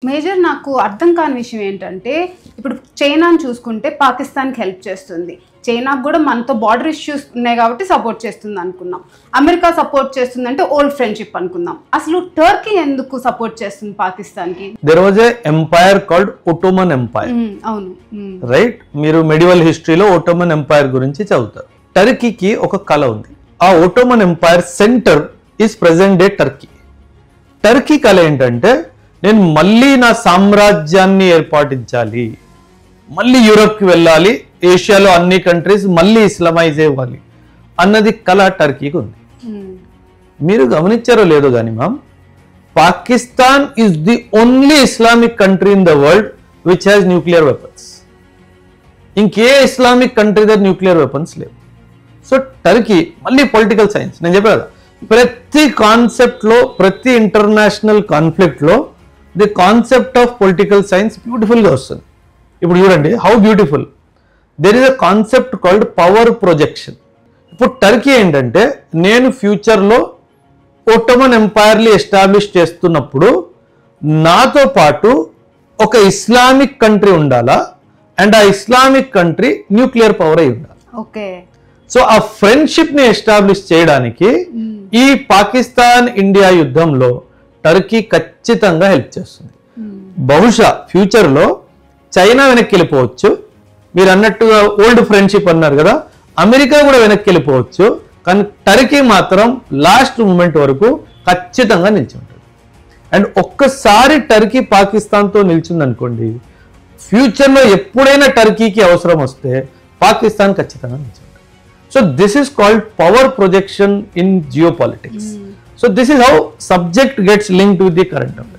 Major నాకు అర్థం కాని విషయం ఏంటంటే ఇప్పుడు చైనాని చూసుకుంటే పాకిస్తాన్కి హెల్ప్ చేస్తుంది. చైనాకు కూడా మనతో బార్డర్ ఇష్యూస్ ఉన్నాయి కాబట్టి సపోర్ట్ చేస్తుంది అనుకున్నాం. అమెరికా సపోర్ట్ చేస్తుందంటే ఓల్డ్ ఫ్రెండ్షిప్ అనుకుందాం. అసలు టర్కీ ఎందుకు సపోర్ట్ చేస్తుంది పాకిస్తాన్కి? There was a empire called Ottoman empire. అవును, రైట్. మీరు మెడివల్ హిస్టరీలో ఒట్టోమన్ ఎంపైర్ గురించి చదువుతారు. టర్కీకి ఒక కళ ఉంది. ఆ Ottoman empire centre is present day Turkey. Turkey కళ ఏంటంటే నేను మళ్ళీ నా సామ్రాజ్యాన్ని ఏర్పాటించాలి, మళ్ళీ యూరోప్కి వెళ్ళాలి, ఏషియాలో అన్ని కంట్రీస్ మళ్ళీ ఇస్లామైజ్ అవ్వాలి అన్నది కళ టర్కీకి ఉంది. మీరు గమనించారో లేదో కానీ ma'am, Pakistan is the only Islamic country in the world which has nuclear weapons. ఇంకే ఇస్లామిక్ కంట్రీ దగ్గర న్యూక్లియర్ వెపన్స్ లేవు. సో టర్కీ మళ్ళీ పొలిటికల్ సైన్స్, నేను చెప్పాను కదా, ప్రతి కాన్సెప్ట్లో, ప్రతి ఇంటర్నేషనల్ కాన్ఫ్లిక్ట్లో the concept of political science బ్యూటిఫుల్గా వస్తుంది. ఇప్పుడు చూడండి how beautiful. There is a concept called power projection. ఇప్పుడు టర్కీ ఏంటంటే నేను ఫ్యూచర్లో ఒట్టోమన్ ఎంపైర్ని ఎస్టాబ్లిష్ చేస్తున్నప్పుడు నాతో పాటు ఒక ఇస్లామిక్ కంట్రీ ఉండాలా, అండ్ ఆ ఇస్లామిక్ కంట్రీ న్యూక్లియర్ పవర్ అయి ఉండాలి. ఓకే. సో ఆ ఫ్రెండ్షిప్ ని ఎస్టాబ్లిష్ చేయడానికి ఈ పాకిస్తాన్ ఇండియా యుద్ధంలో టర్కీ ఖచ్చితంగా హెల్ప్ చేస్తుంది. బహుశా ఫ్యూచర్ లో చైనా వెనక్కి వెళ్ళిపోవచ్చు, మీరు అన్నట్టుగా ఓల్డ్ ఫ్రెండ్షిప్ అన్నారు కదా, అమెరికా కూడా వెనక్కి వెళ్ళిపోవచ్చు, కానీ టర్కీ మాత్రం లాస్ట్ మూమెంట్ వరకు ఖచ్చితంగా నిలిచి ఉంటుంది. అండ్ ఒక్కసారి టర్కీ పాకిస్తాన్తో నిలిచింది అనుకోండి, ఫ్యూచర్లో ఎప్పుడైనా టర్కీకి అవసరం వస్తే పాకిస్తాన్ ఖచ్చితంగా నిలిచి ఉంటుంది. So this is called power projection in geopolitics. So this is how subject gets linked with the current affairs.